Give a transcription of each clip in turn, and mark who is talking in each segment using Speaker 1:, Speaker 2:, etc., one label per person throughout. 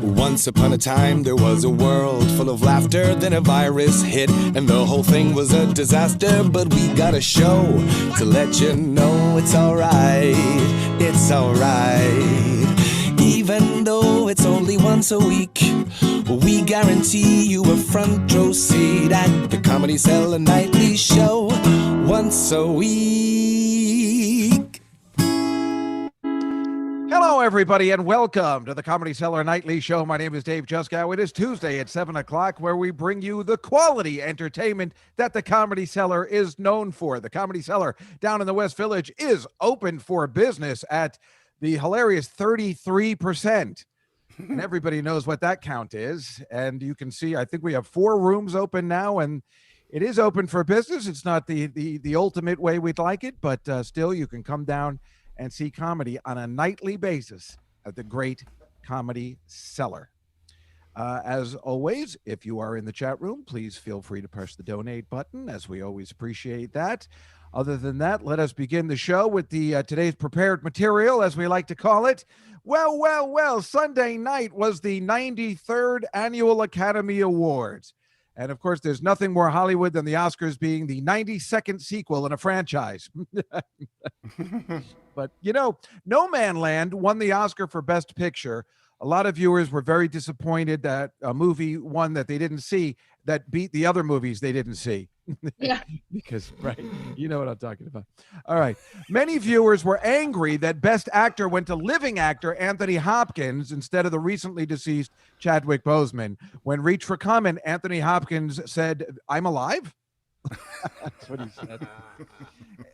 Speaker 1: Once upon a time, there was a world full of laughter. Then a virus hit, and the whole thing was a disaster. But we got a show to let you know it's alright. It's alright. Even though it's only once a week, we guarantee you a front row seat at the Comedy Cellar Nightly Show once a week.
Speaker 2: Hello, everybody, and welcome to the Comedy Cellar Nightly Show. My name is Dave Juskow. It is Tuesday at 7 o'clock, where we bring you the quality entertainment that the Comedy Cellar is known for. The Comedy Cellar down in the West Village is open for business at the hilarious 33%. And everybody knows what that count is. And you can see, I think we have 4 rooms open now, and it is open for business. It's not the ultimate way we'd like it, but still you can come down and see comedy on a nightly basis at the Great Comedy Cellar. As always, if you are in the chat room, please feel free to press the donate button, as we always appreciate that. Other than that, let us begin the show with the today's prepared material, as we like to call it. Well, Sunday night was the 93rd Annual Academy Awards. And of course, there's nothing more Hollywood than the Oscars being the 92nd sequel in a franchise. But, you know, No Man Land won the Oscar for Best Picture. A lot of viewers were very disappointed that a movie won that they didn't see that beat the other movies they didn't see.
Speaker 3: Yeah.
Speaker 2: Because, right, you know what I'm talking about. All right. Many viewers were angry that Best Actor went to living actor Anthony Hopkins instead of the recently deceased Chadwick Boseman. When reached for comment, Anthony Hopkins said, "I'm alive?" That's what he said.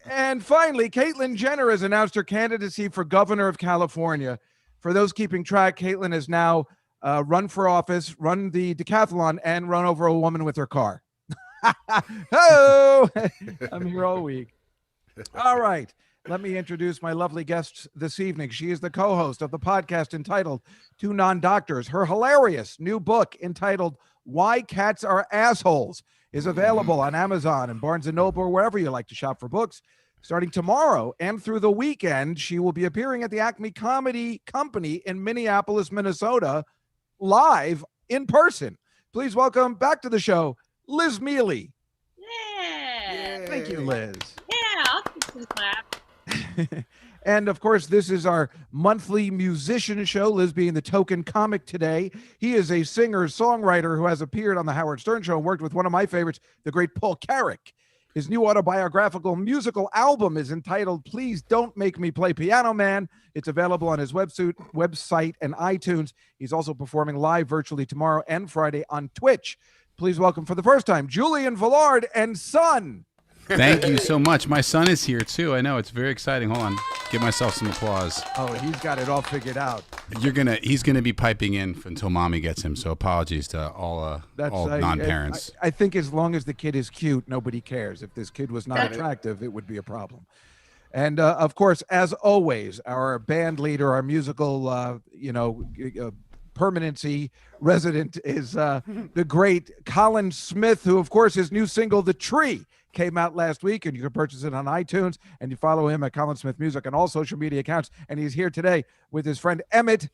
Speaker 2: And finally, Caitlyn Jenner has announced her candidacy for governor of California. For those keeping track, Caitlyn has now run for office, run the decathlon, and run over a woman with her car. Oh, I'm here all week. All right. Let me introduce my lovely guest this evening. She is the co-host of the podcast entitled Two Non-Doctors. Her hilarious new book entitled Why Cats Are Assholes is available on Amazon and Barnes & Noble or wherever you like to shop for books. Starting tomorrow and through the weekend, she will be appearing at the Acme Comedy Company in Minneapolis, Minnesota, live in person. Please welcome back to the show, Liz Mealy.
Speaker 3: Yeah.
Speaker 2: Thank you, Liz.
Speaker 3: Yeah, I'll take some clap.
Speaker 2: And of course, this is our monthly musician show, Liz being the token comic today. He is a singer-songwriter who has appeared on the Howard Stern Show and worked with one of my favorites, the great Paul Carrick. His new autobiographical musical album is entitled Please Don't Make Me Play Piano Man. It's available on his website and iTunes. He's also performing live virtually tomorrow and Friday on Twitch. Please welcome for the first time, Julian Villard and son.
Speaker 4: Thank you so much. My son is here too. I know, it's very exciting. Hold on, give myself some applause.
Speaker 2: Oh, he's got it all figured out.
Speaker 4: He's gonna be piping in until mommy gets him. So apologies to all non-parents.
Speaker 2: I think as long as the kid is cute, nobody cares. If this kid was not attractive, it would be a problem. And of course, as always, our band leader, our musical, permanency resident is the great Colin Smith, who, of course, his new single, The Tree, came out last week, and you can purchase it on iTunes, and you follow him at Colin Smith Music on all social media accounts. And he's here today with his friend Emmett.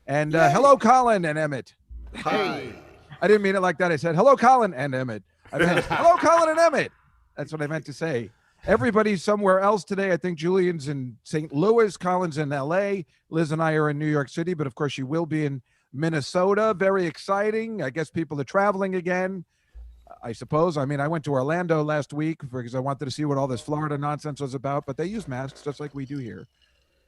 Speaker 2: And hello, Colin and Emmett.
Speaker 5: Hi.
Speaker 2: I didn't mean it like that. I said, hello, Colin and Emmett. I meant, hello, Colin and Emmett. That's what I meant to say. Everybody's somewhere else today. I think Julian's in St. Louis, Colin's in LA, Liz and I are in New York City, but of course she will be in Minnesota. Very exciting. I guess people are traveling again, I suppose. I mean, I went to Orlando last week because I wanted to see what all this Florida nonsense was about, but they use masks just like we do here.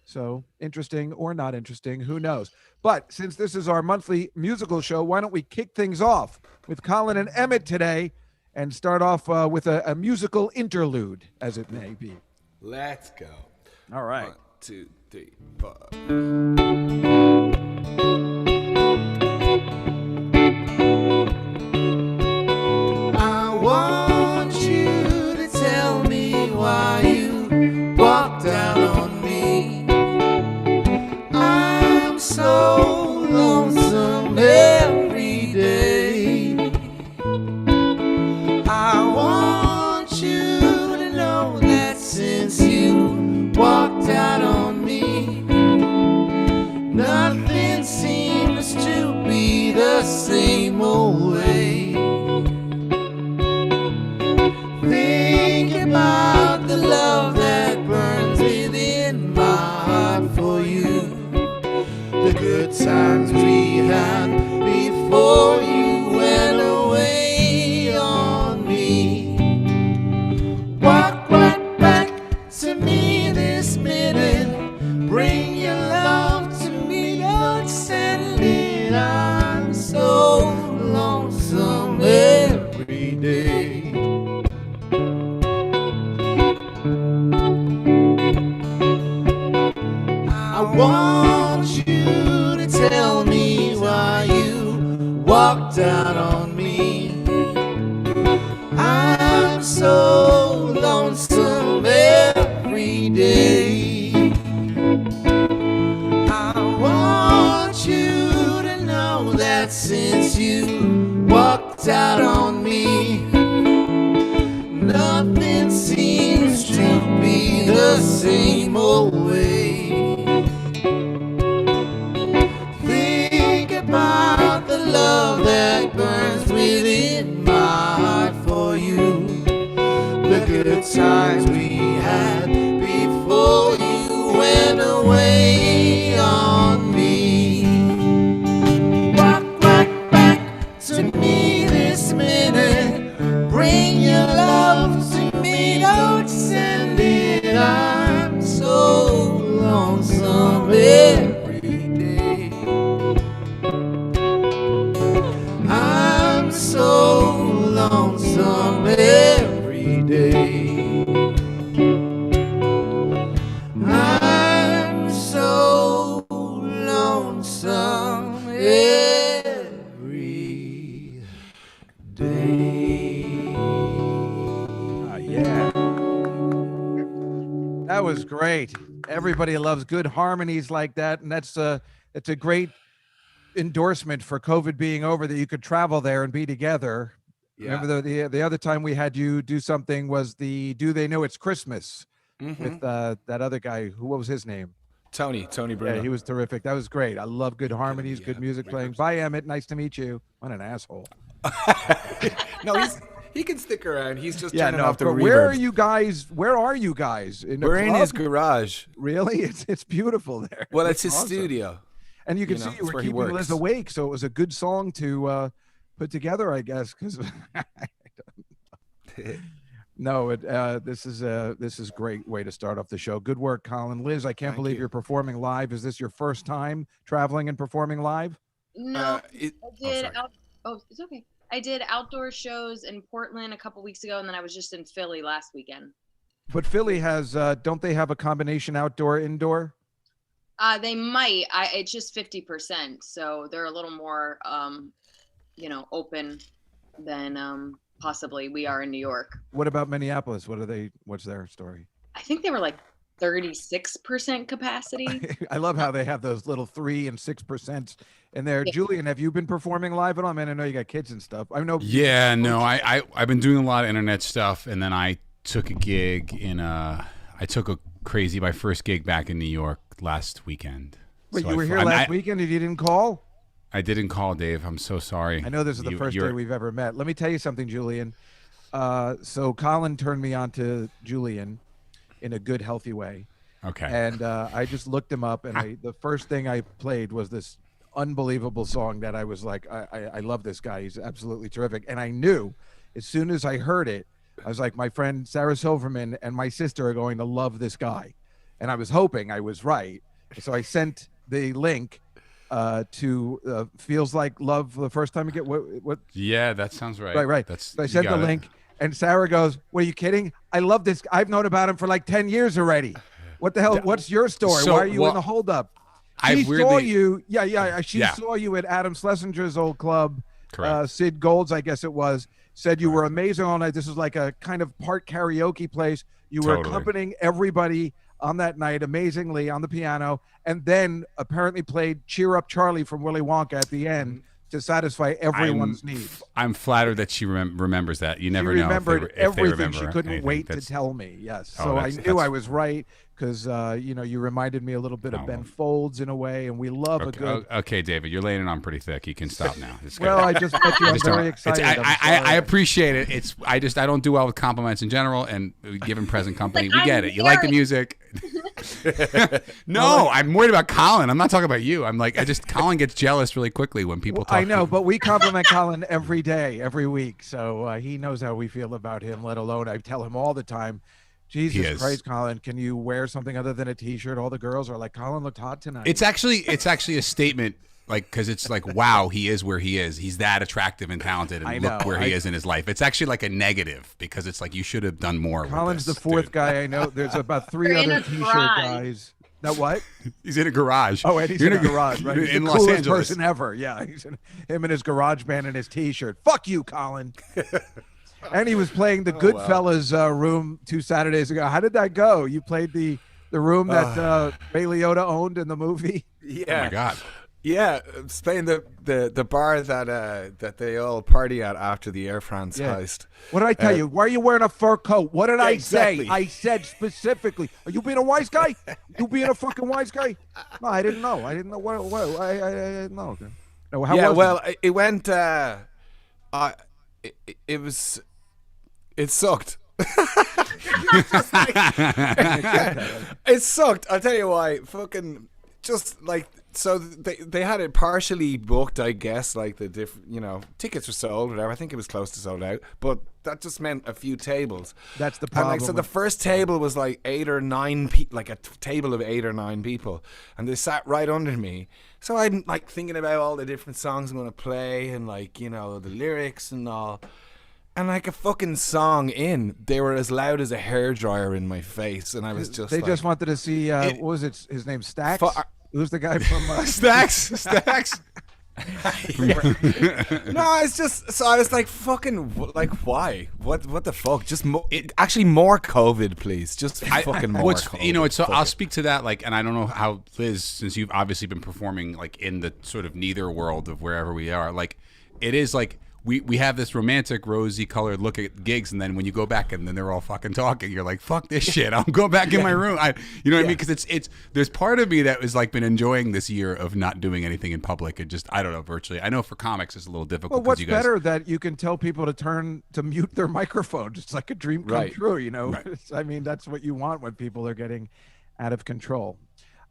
Speaker 2: So interesting or not interesting, who knows? But since this is our monthly musical show, why don't we kick things off with Colin and Emmett today and start off with a musical interlude, as it may be.
Speaker 5: Let's go.
Speaker 2: All right.
Speaker 5: 1, 2, 3, 4. I want you to tell me why you walked out on me. I'm so lonesome every day. I want you to know that since you walked out on me, want you to tell me why you walked out on me. I'm so lonesome every day. I want you to know that since you walked out on me, nothing seems to be the same old way. Think about the love that burns within my heart for you, the good times we had before you went away on me. Walk right back to me this minute, bring your love to me, don't send it. I'm so lonesome every day. I'm so lonesome every day. I'm so lonesome every day.
Speaker 2: Yeah. That was great. Everybody loves good harmonies like that, and it's a great endorsement for COVID being over, that you could travel there and be together.
Speaker 6: Yeah.
Speaker 2: Remember the other time we had you do something was the Do They Know It's Christmas with that other guy, what was his name?
Speaker 6: Tony Bruno.
Speaker 2: Yeah, he was terrific. That was great. I love good harmonies, good music playing. Bye, Emmett. Nice to meet you. What an asshole.
Speaker 6: No, he can stick around. He's just
Speaker 2: Yeah,
Speaker 6: turning
Speaker 2: no,
Speaker 6: off the
Speaker 2: but
Speaker 6: reverb.
Speaker 2: where are you guys? Where are you guys?
Speaker 6: We're in his garage.
Speaker 2: Really? It's beautiful there.
Speaker 6: Well,
Speaker 2: It's
Speaker 6: it's his
Speaker 2: awesome.
Speaker 6: studio.
Speaker 2: And you can see
Speaker 6: it's
Speaker 2: you were
Speaker 6: where he
Speaker 2: keeping Liz
Speaker 6: works.
Speaker 2: awake, so it was a good song to put together, I guess. Because no, this is a great way to start off the show. Good work, Colin. Liz, I can't
Speaker 6: Thank
Speaker 2: believe
Speaker 6: you.
Speaker 2: you're performing live. Is this your first time traveling and performing live?
Speaker 3: No, I did.
Speaker 6: sorry.
Speaker 3: It's okay. I did outdoor shows in Portland a couple weeks ago, and then I was just in Philly last weekend.
Speaker 2: But Philly has, don't they have a combination outdoor indoor?
Speaker 3: They might. It's just 50%, so they're a little more, open than possibly we are in New York.
Speaker 2: What about Minneapolis? What's their story?
Speaker 3: I think they were like 36% capacity.
Speaker 2: I love how they have those little 3% and 6% in there.
Speaker 3: Yeah.
Speaker 2: Julian, have you been performing live at all? Man, I know you got kids and stuff. I know.
Speaker 4: Yeah, no, I've been doing a lot of internet stuff, and then I took a gig my first gig back in New York last weekend.
Speaker 2: Wait,
Speaker 4: So
Speaker 2: you were here
Speaker 4: I-
Speaker 2: last weekend and you didn't call?
Speaker 4: I didn't call, Dave. I'm so sorry.
Speaker 2: I know this is the first day we've ever met. Let me tell you something, Julian. So Colin turned me on to Julian in a good, healthy way.
Speaker 4: Okay.
Speaker 2: And I just looked him up, and the first thing I played was this unbelievable song that I was like, I love this guy. He's absolutely terrific. And I knew as soon as I heard it, I was like, my friend Sarah Silverman and my sister are going to love this guy. And I was hoping I was right. So I sent the link to Feels Like Love the first time you get what?
Speaker 4: Yeah, that sounds right.
Speaker 2: Right. So I sent the link, and Sarah goes, "What, are you kidding? I love this. I've known about him for like 10 years already. What the hell? What's your story?
Speaker 4: So,
Speaker 2: Why are you
Speaker 4: well,
Speaker 2: in the holdup?"
Speaker 4: I
Speaker 2: She saw
Speaker 4: weirdly-
Speaker 2: you. Yeah. She
Speaker 4: Yeah.
Speaker 2: saw you at Adam Schlesinger's old club.
Speaker 4: Correct.
Speaker 2: Sid Gold's, I guess it was. Said you were amazing all night. This was like a kind of part karaoke place. You were
Speaker 4: Totally.
Speaker 2: accompanying everybody on that night amazingly on the piano, and then apparently played "Cheer Up, Charlie" from Willy Wonka at the end to satisfy everyone's needs.
Speaker 4: I'm flattered that she remembers that. You never
Speaker 2: She
Speaker 4: know.
Speaker 2: remembered
Speaker 4: if they
Speaker 2: everything.
Speaker 4: remember
Speaker 2: She couldn't
Speaker 4: anything.
Speaker 2: wait to
Speaker 4: That's-
Speaker 2: tell me. Yes,
Speaker 4: Oh,
Speaker 2: so I
Speaker 4: that's-
Speaker 2: knew I was right because you reminded me a little bit of
Speaker 4: Oh,
Speaker 2: Ben
Speaker 4: well.
Speaker 2: Folds in a way, and we love a good.
Speaker 4: Okay, David, you're laying it on pretty thick. You can stop now. It's good.
Speaker 2: Well, I just met you. I'm
Speaker 4: Just don't-
Speaker 2: very
Speaker 4: it's-
Speaker 2: excited. I'm
Speaker 4: I
Speaker 2: sorry.
Speaker 4: appreciate it. I don't do well with compliments in general, and given present company,
Speaker 3: Like,
Speaker 4: we get
Speaker 3: I'm
Speaker 4: it. You like the
Speaker 3: married.
Speaker 4: music. No, I'm worried about Colin. I'm not talking about you. I'm like, Colin gets jealous really quickly when people talk.
Speaker 2: I know, but we compliment Colin every day, every week, so he knows how we feel about him. Let alone, I tell him all the time,
Speaker 4: He
Speaker 2: Jesus
Speaker 4: is.
Speaker 2: Christ, Colin, can you wear something other than a T-shirt? All the girls are like, Colin looked hot tonight.
Speaker 4: It's actually a statement, like, because it's like, wow, he is where he is. He's that attractive and talented, and
Speaker 2: I
Speaker 4: look
Speaker 2: know.
Speaker 4: where he is in his life. It's actually like a negative because it's like you should have done more.
Speaker 2: Colin's the
Speaker 4: with this,
Speaker 2: fourth
Speaker 4: dude.
Speaker 2: guy I know. There's about three
Speaker 3: You're in
Speaker 2: other
Speaker 3: a
Speaker 2: T-shirt
Speaker 3: grind.
Speaker 2: guys. That what?
Speaker 4: He's in a garage.
Speaker 2: Oh, and he's in a garage, right? He's
Speaker 4: in
Speaker 2: the
Speaker 4: Los
Speaker 2: coolest
Speaker 4: Angeles.
Speaker 2: person ever. Yeah, him and his garage band and his T-shirt. Fuck you, Colin. And he was playing the Goodfellas room 2 Saturdays ago. How did that go? You played the room that Ray Liotta owned in the movie?
Speaker 6: Yeah.
Speaker 4: Oh my God.
Speaker 6: Yeah, it's playing the bar that they all party at after the Air France heist.
Speaker 2: What did I tell you? Why are you wearing a fur coat? What did I
Speaker 6: exactly.
Speaker 2: say? I said specifically. Are you being a wise guy? You being a fucking wise guy? No, I didn't know. I didn't know what. I didn't know. No, how was it?
Speaker 6: It went. It sucked. It sucked. I'll tell you why. Fucking just like. So they had it partially booked, I guess, like the different, tickets were sold, whatever. I think it was close to sold out, but that just meant a few tables.
Speaker 2: That's the problem.
Speaker 6: And so the first table was like 8 or 9 people, like a table of 8 or 9 people, and they sat right under me. So I'm like thinking about all the different songs I'm gonna play and like the lyrics and all. And like a fucking song in, they were as loud as a hairdryer in my face, and I was just.
Speaker 2: They
Speaker 6: like,
Speaker 2: just wanted to see. What was it? His name Stax. Who's the guy from
Speaker 4: Stacks?
Speaker 6: No, it's just so I was like, fucking, like, why? What the fuck? Just actually more COVID, please. Just fucking more. COVID.
Speaker 4: So I'll speak to that. Like, and I don't know how Liz, since you've obviously been performing like in the sort of neither world of wherever we are. Like, it is like. We have this romantic, rosy-colored look at gigs, and then when you go back and then they're all fucking talking, you're like, "Fuck this shit! I'm going back in my room." You know what I mean? Because it's there's part of me that was like been enjoying this year of not doing anything in public and just I don't know virtually. I know for comics it's a little difficult.
Speaker 2: Well, what's
Speaker 4: you guys,
Speaker 2: better that you can tell people to mute their microphones? It's like a dream come true, Right. I mean, that's what you want when people are getting out of control.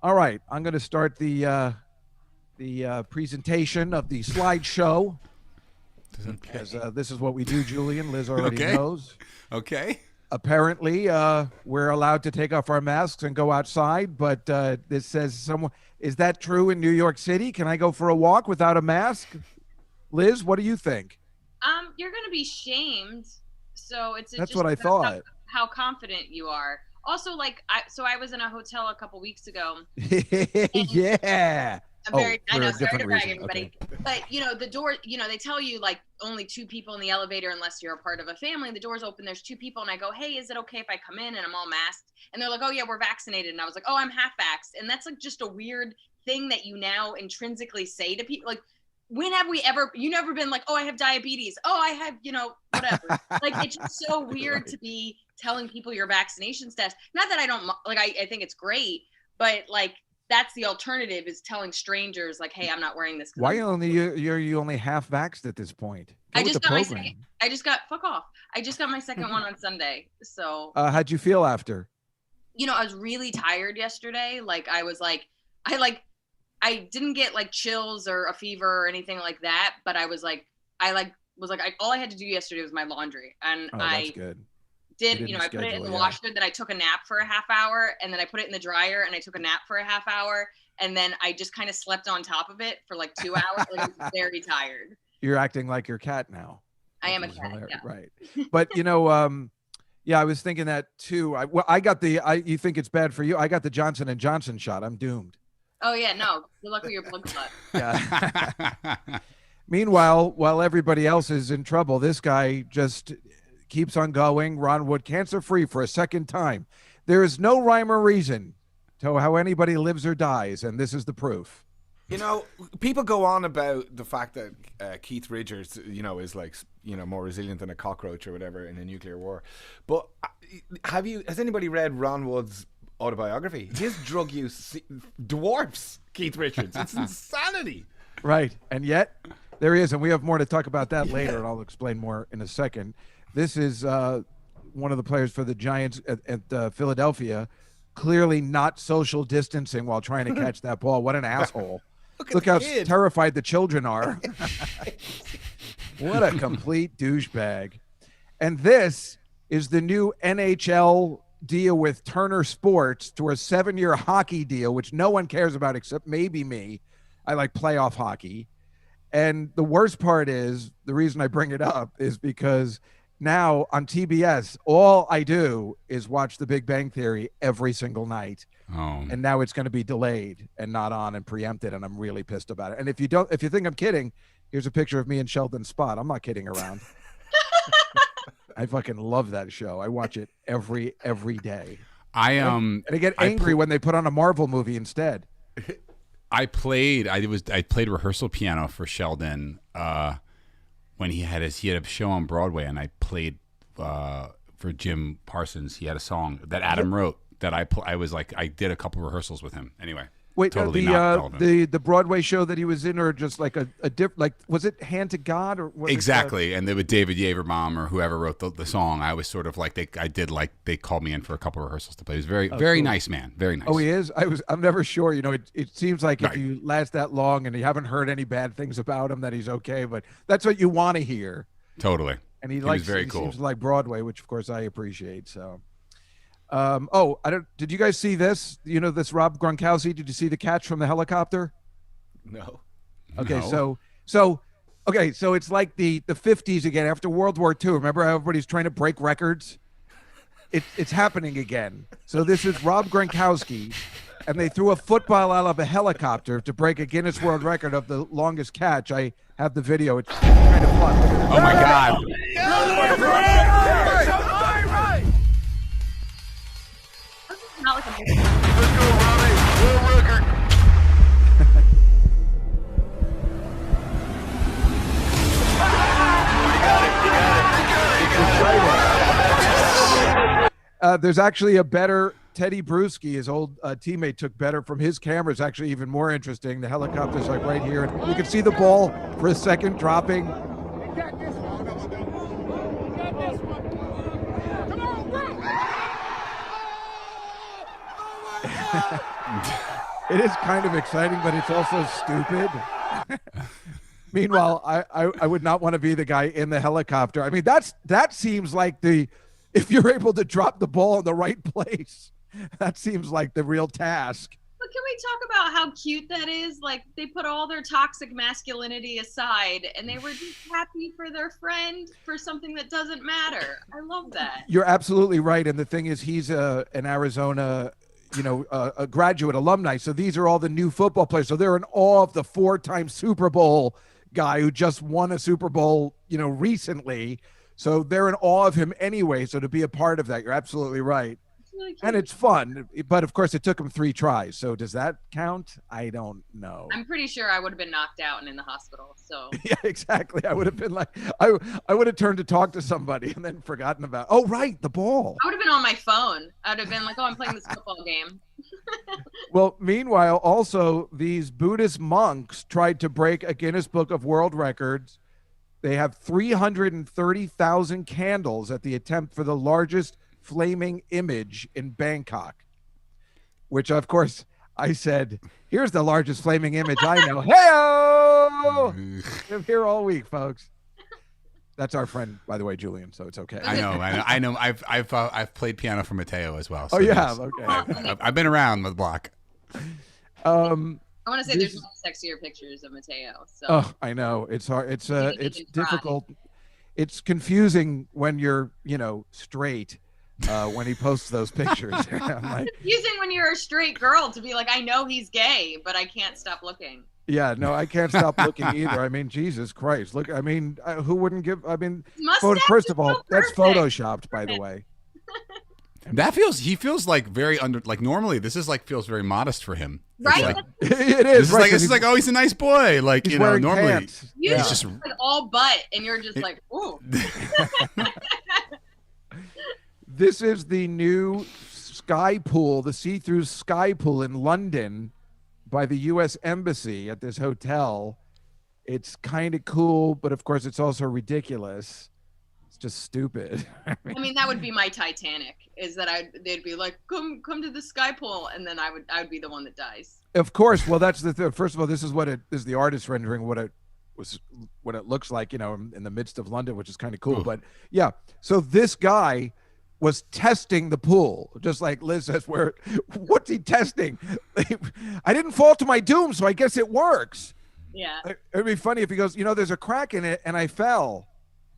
Speaker 2: All right, I'm going to start the presentation of the slideshow. Because this is what we do, Julian. Liz already knows.
Speaker 4: Okay.
Speaker 2: Apparently, we're allowed to take off our masks and go outside, but this says someone. Is that true in New York City? Can I go for a walk without a mask? Liz, what do you think?
Speaker 3: You're going to be shamed. So it's
Speaker 2: that's
Speaker 3: just
Speaker 2: what I thought.
Speaker 3: How confident you are. Also, like, I was in a hotel a couple weeks ago.
Speaker 2: Yeah.
Speaker 3: I know, sorry to brag,
Speaker 2: reason.
Speaker 3: everybody.
Speaker 2: Okay.
Speaker 3: But, the door, they tell you, like, only 2 people in the elevator unless you're a part of a family. The door's open, there's 2 people, and I go, "Hey, is it okay if I come in?" And I'm all masked. And they're like, "Oh, yeah, we're vaccinated." And I was like, "Oh, I'm half vaxxed." And that's, like, just a weird thing that you now intrinsically say to people. Like, when have we ever, you never been like, "Oh, I have diabetes. Oh, I have, whatever." Like, it's just so weird to be telling people your vaccination status. Not that I don't, like, I think it's great, but, like, that's the alternative is telling strangers like, "Hey, I'm not wearing this."
Speaker 2: Why you only half vaxxed at this point?
Speaker 3: I just got fuck off. I just got my second one on Sunday. So
Speaker 2: how'd you feel after?
Speaker 3: I was really tired yesterday. Like I didn't get like chills or a fever or anything like that, but I was like all I had to do yesterday was my laundry, and
Speaker 2: that's good.
Speaker 3: I put it in the washer, then I took a nap for a half hour, and then I put it in the dryer and I took a nap for a half hour, and then I just kind of slept on top of it for like 2 hours. Like, I was very tired.
Speaker 2: You're acting like your cat now.
Speaker 3: I am a cat. Yeah.
Speaker 2: Right. But I was thinking that too. I got you think it's bad for you? I got the Johnson & Johnson shot. I'm doomed.
Speaker 3: Oh yeah, no. Good luck with your blood clot.
Speaker 2: Yeah. Meanwhile, while everybody else is in trouble, this guy just keeps on going. Ron Wood, cancer-free for a second time. There is no rhyme or reason to how anybody lives or dies, and this is the proof.
Speaker 6: People go on about the fact that Keith Richards, is like, more resilient than a cockroach or whatever in a nuclear war. But has anybody read Ron Wood's autobiography? His drug use dwarfs Keith Richards. It's insanity. Right.
Speaker 2: And yet there he is. And we have more to talk about that later, and I'll explain more in a second. This is one of the players for the Giants at Philadelphia, clearly not social distancing while trying to catch that ball. What an asshole. Look how terrified the children are. What a complete douchebag. And this is the new NHL deal with Turner Sports to a 7-year hockey deal, which no one cares about except maybe me. I like playoff hockey. And the worst part is, the reason I bring it up is because now on TBS, all I do is watch The Big Bang Theory every single night.
Speaker 4: Oh.
Speaker 2: And now it's going to be delayed and not on and preempted, and I'm really pissed about it. And if you think I'm kidding, here's a picture of me and Sheldon Spot. I'm not kidding around. I fucking love that show. I watch it every day. And I get angry when they put on a Marvel movie instead.
Speaker 4: I played rehearsal piano for Sheldon when he had a show on Broadway, and I played for Jim Parsons. He had a song that Adam wrote that I did a couple rehearsals with him. Anyway.
Speaker 2: Wait,
Speaker 4: totally not relevant.
Speaker 2: the Broadway show that he was in, or just like a like, was it Hand to God or what?
Speaker 4: Exactly, and they with David Yaverbaum or whoever wrote the song. I was sort of like they called me in for a couple rehearsals to play. He was very very
Speaker 2: cool.
Speaker 4: nice man, very nice.
Speaker 2: Oh, he is. I'm never sure. You know, it seems like if you last that long and you haven't heard any bad things about him, that he's okay. But that's what you want to hear.
Speaker 4: Totally.
Speaker 2: And he
Speaker 4: was very cool.
Speaker 2: Seems like Broadway, which of course I appreciate. So. Did you guys see this? You know, this Rob Gronkowski, did you see the catch from the helicopter?
Speaker 6: No.
Speaker 2: Okay.
Speaker 4: No.
Speaker 2: So it's like the 50s again after World War II. Remember how everybody's trying to break records? It's happening again. So this is Rob Gronkowski, and they threw a football out of a helicopter to break a Guinness World Record of the longest catch. I have the video. It's kind of fun.
Speaker 4: Oh my God.
Speaker 3: Not like a
Speaker 5: Let's go, Robbie. World record.
Speaker 2: There's actually a better Teddy Bruschi, his old teammate, took better from his camera. It's actually even more interesting. The helicopter's like right here, and you can see the ball for a second dropping. It is kind of exciting, but it's also stupid. Meanwhile, I would not want to be the guy in the helicopter. I mean, that seems like if you're able to drop the ball in the right place, that seems like the real task.
Speaker 3: But can we talk about how cute that is? Like, they put all their toxic masculinity aside and they were just happy for their friend for something that doesn't matter. I love that.
Speaker 2: You're absolutely right. And the thing is, he's an Arizona, a graduate alumni. So these are all the new football players. So they're in awe of the 4-time Super Bowl guy who just won a Super Bowl, recently. So they're in awe of him anyway. So to be a part of that, you're absolutely right.
Speaker 3: Really cute.
Speaker 2: And it's fun, but of course it took him 3 tries. So does that count? I don't know.
Speaker 3: I'm pretty sure I would have been knocked out and in the hospital. So
Speaker 2: Yeah, exactly. I would have been like, I would have turned to talk to somebody and then forgotten about. Oh, right, the ball.
Speaker 3: I would have been on my phone. I would have been like, oh, I'm playing this football game.
Speaker 2: Well, meanwhile, also these Buddhist monks tried to break a Guinness Book of World Records. They have 330,000 candles at the attempt for the largest flaming image in Bangkok, which of course I said, here's the largest flaming image I know. Hey-o! I'm here all week, folks. That's our friend, by the way, Julian, so it's okay.
Speaker 4: I know. I've played piano for Mateo as well. So
Speaker 2: Oh, you
Speaker 4: yes.
Speaker 2: have? Okay.
Speaker 4: I've been around the block.
Speaker 3: I want to say there's no sexier pictures of Mateo. So
Speaker 2: Oh, I know. It's hard. It's
Speaker 3: can try.
Speaker 2: difficult. It's confusing when you're, straight, when he posts those pictures. I'm like,
Speaker 3: confusing when you're a straight girl to be like, I know he's gay, but I can't stop looking.
Speaker 2: yeah, no, I can't stop looking either. I mean, Jesus Christ. Look, I mean, who wouldn't give, I mean,
Speaker 3: Mustache
Speaker 2: first
Speaker 3: is
Speaker 2: of all,
Speaker 3: so
Speaker 2: that's
Speaker 3: perfect.
Speaker 2: photoshopped, by the way.
Speaker 4: He feels like very normally this is like feels very modest for him.
Speaker 3: Right?
Speaker 4: It's like,
Speaker 2: It is.
Speaker 4: this
Speaker 2: right,
Speaker 4: is
Speaker 2: 'cause
Speaker 4: like, oh, he's a nice boy. Like,
Speaker 2: he's wearing
Speaker 4: normally
Speaker 2: pants.
Speaker 3: Usually
Speaker 2: Yeah.
Speaker 4: it's just
Speaker 3: like all butt, and you're just like, ooh.
Speaker 2: This is the new sky pool, the see-through sky pool in London by the U.S. Embassy at this hotel. It's kind of cool, but of course it's also ridiculous. It's just stupid.
Speaker 3: I mean, that would be my Titanic. Is that they'd be like, come to the sky pool, and then I would be the one that dies.
Speaker 2: Of course. Well, that's the thing. First of all, this is the artist rendering what it looks like, in the midst of London, which is kind of cool.
Speaker 4: Ooh.
Speaker 2: But yeah, so this guy was testing the pool, just like Liz says. What's he testing? I didn't fall to my doom, so I guess it works.
Speaker 3: Yeah.
Speaker 2: It'd be funny if he goes, there's a crack in it, and I fell.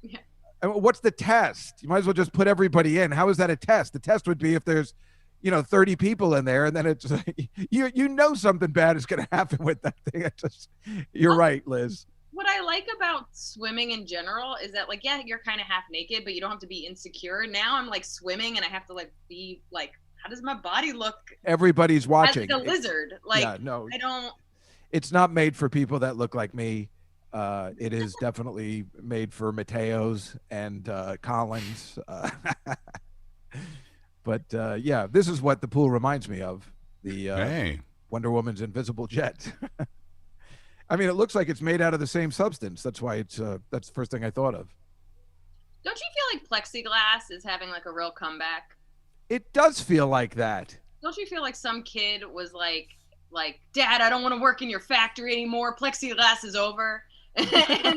Speaker 3: Yeah.
Speaker 2: What's the test? You might as well just put everybody in. How is that a test? The test would be if there's 30 people in there, and then it's like, you know something bad is going to happen with that thing. You're right, Liz.
Speaker 3: What I like about swimming in general is that, like, yeah, you're kind of half naked, but you don't have to be insecure. Now I'm like swimming and I have to like be like, how does my body look?
Speaker 2: Everybody's watching.
Speaker 3: As like a lizard. Like,
Speaker 2: yeah, no,
Speaker 3: I don't.
Speaker 2: It's not made for people that look like me. It is definitely made for Mateos and Collins. But yeah, this is what the pool reminds me of. The Wonder Woman's invisible jet. I mean, it looks like it's made out of the same substance. That's why that's the first thing I thought of.
Speaker 3: Don't you feel like plexiglass is having like a real comeback?
Speaker 2: It does feel like that.
Speaker 3: Don't you feel like some kid was like, Dad, I don't want to work in your factory anymore. Plexiglass is over. And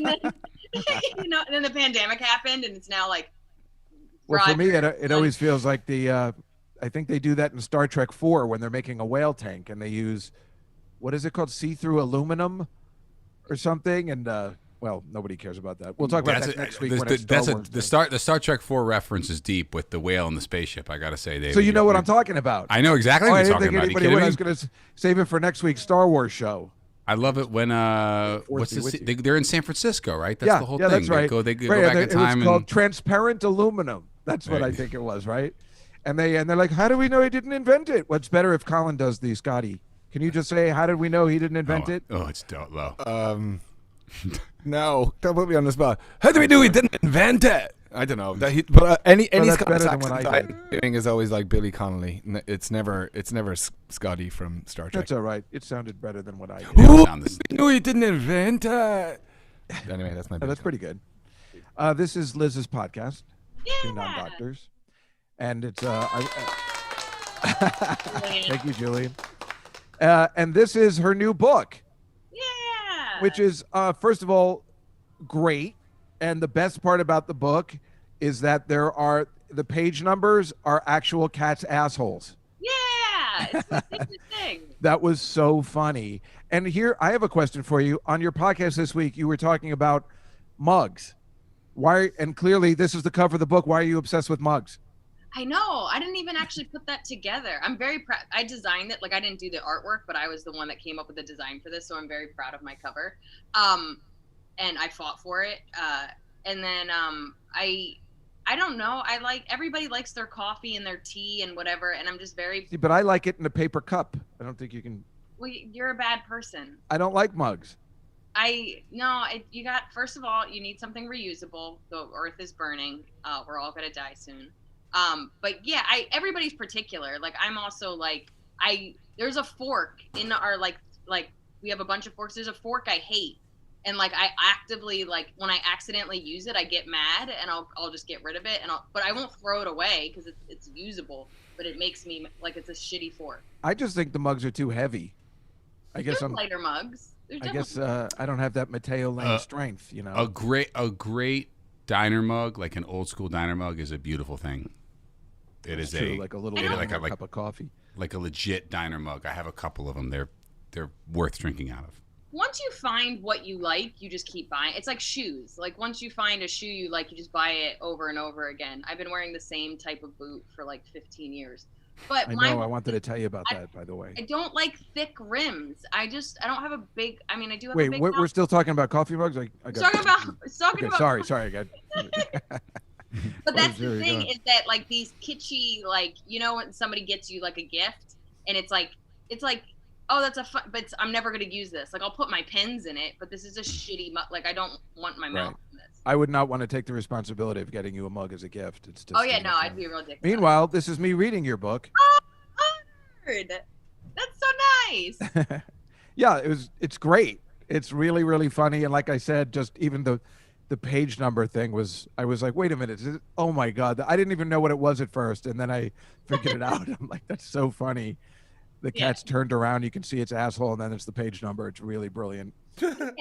Speaker 3: then, and then the pandemic happened, and it's now like.
Speaker 2: Well, for me, it always feels like I think they do that in Star Trek 4 when they're making a whale tank, and they use, what is it called, see-through aluminum or something, and well, nobody cares about that. We'll talk about that next week.
Speaker 4: The Star Trek 4 reference is deep with the whale and the spaceship. I gotta say, David.
Speaker 2: So you know what I'm talking about.
Speaker 4: I know exactly what you're talking about.
Speaker 2: I was going to save it for next week's Star Wars show.
Speaker 4: I love it when they're in San Francisco, right? That's the whole thing.
Speaker 2: That's right.
Speaker 4: They go back in time.
Speaker 2: It was called transparent aluminum. That's what I think it was, right? And they're like, how do we know he didn't invent it? What's better if Colin does the Scotty? Can you just say, how did we know he didn't invent it?
Speaker 4: Oh, it's low.
Speaker 6: No, don't put me on the spot. How do we know he didn't invent it? I don't know. But any Scottish accent I'm doing is always like Billy Connolly. It's never Scotty from Star Trek.
Speaker 2: That's all right. It sounded better than what I did.
Speaker 6: No, he didn't invent it. Anyway, that's my.
Speaker 2: That's pretty good. This is Liz's podcast, Two Non-Doctors, and it's thank you, Julian. And this is her new book.
Speaker 3: Yeah.
Speaker 2: Which is first of all great. And the best part about the book is that the page numbers are actual cats' assholes.
Speaker 3: Yeah, it's the thing.
Speaker 2: That was so funny. And here, I have a question for you. On your podcast this week, you were talking about mugs. Why? And clearly, this is the cover of the book. Why are you obsessed with mugs?
Speaker 3: I know. I didn't even actually put that together. I'm very proud. I designed it. Like, I didn't do the artwork, but I was the one that came up with the design for this. So I'm very proud of my cover. And I fought for it. And then I don't know. Everybody likes their coffee and their tea and whatever. And I'm just very.
Speaker 2: See, but I like it in a paper cup. I don't think you can.
Speaker 3: Well, you're a bad person.
Speaker 2: I don't like mugs.
Speaker 3: First of all, you need something reusable. The earth is burning. We're all going to die soon. But yeah, everybody's particular. Like, I'm also like, there's a fork in our, like we have a bunch of forks. There's a fork I hate. And like, I actively, like, when I accidentally use it, I get mad and I'll just get rid of it. But I won't throw it away because it's usable, but it makes me like, it's a shitty fork.
Speaker 2: I just think the mugs are too heavy. I guess I'm
Speaker 3: lighter mugs.
Speaker 2: I guess I don't have that Mateo Lane strength, you know.
Speaker 4: A great diner mug, like an old school diner mug, is a beautiful thing.
Speaker 2: It's true, like a little cup of coffee,
Speaker 4: like a legit diner mug. I have a couple of them. They're worth drinking out of.
Speaker 3: Once you find what you like, you just keep buying. It's like shoes. Like, once you find a shoe you like, you just buy it over and over again. I've been wearing the same type of boot for like 15 years. But
Speaker 2: I wanted to tell you about that, by the way.
Speaker 3: I don't like thick rims. I don't have a big. I mean, I do have.
Speaker 2: Wait,
Speaker 3: a big
Speaker 2: we're still talking about coffee mugs. I got
Speaker 3: talking about.
Speaker 2: Sorry, I got.
Speaker 3: But that's the thing is that, like, these kitschy, like, when somebody gets you like a gift and it's like, oh, that's but I'm never going to use this. Like, I'll put my pens in it, but this is a shitty mug. Like, I don't want my mouth in this.
Speaker 2: I would not want to take the responsibility of getting you a mug as a gift. It's just.
Speaker 3: Oh yeah, no, I'd be a real dick.
Speaker 2: Meanwhile, this is me reading your book.
Speaker 3: Oh, honored. That's so nice.
Speaker 2: Yeah, it's great. It's really, really funny. And like I said, just even the page number thing I was like, wait a minute. Oh my God. I didn't even know what it was at first. And then I figured it out. I'm like, that's so funny. The cat's turned around. You can see its asshole, and then it's the page number. It's really brilliant.
Speaker 3: Yeah,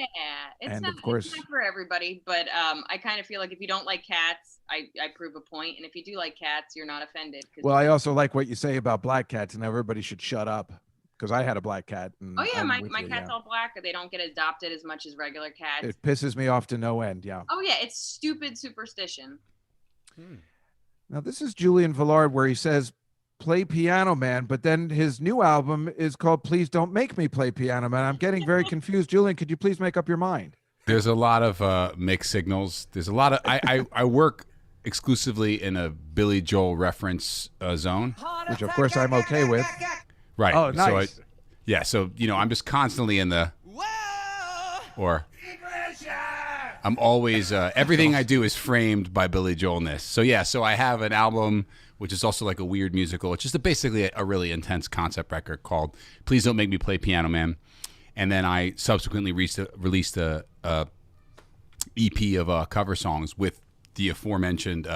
Speaker 3: it's not for everybody, but I kind of feel like if you don't like cats, I prove a point, and if you do like cats, you're not offended.
Speaker 2: Well, I also like what you say about black cats, and everybody should shut up. because I had a black cat. And
Speaker 3: Oh yeah,
Speaker 2: I'm
Speaker 3: my
Speaker 2: with you,
Speaker 3: cat's all black. They don't get adopted as much as regular cats.
Speaker 2: It pisses me off to no end. Yeah.
Speaker 3: Oh yeah, it's stupid superstition.
Speaker 2: Now this is Julian Villard where he says, "Play Piano Man," but then his new album is called "Please Don't Make Me Play Piano Man." I'm getting very confused. Julian, could you please make up your mind?
Speaker 4: There's a lot of mixed signals. There's a lot of I work exclusively in a Billy Joel reference zone,
Speaker 2: Which of course I'm okay with.
Speaker 4: right?
Speaker 2: Oh, nice.
Speaker 4: So so I'm just constantly in the or I'm always everything I do is framed by Billy Joelness. So I have an album which is also like a weird musical. It's just basically a really intense concept record called "Please Don't Make Me Play Piano Man," and then I subsequently released a EP of cover songs with the aforementioned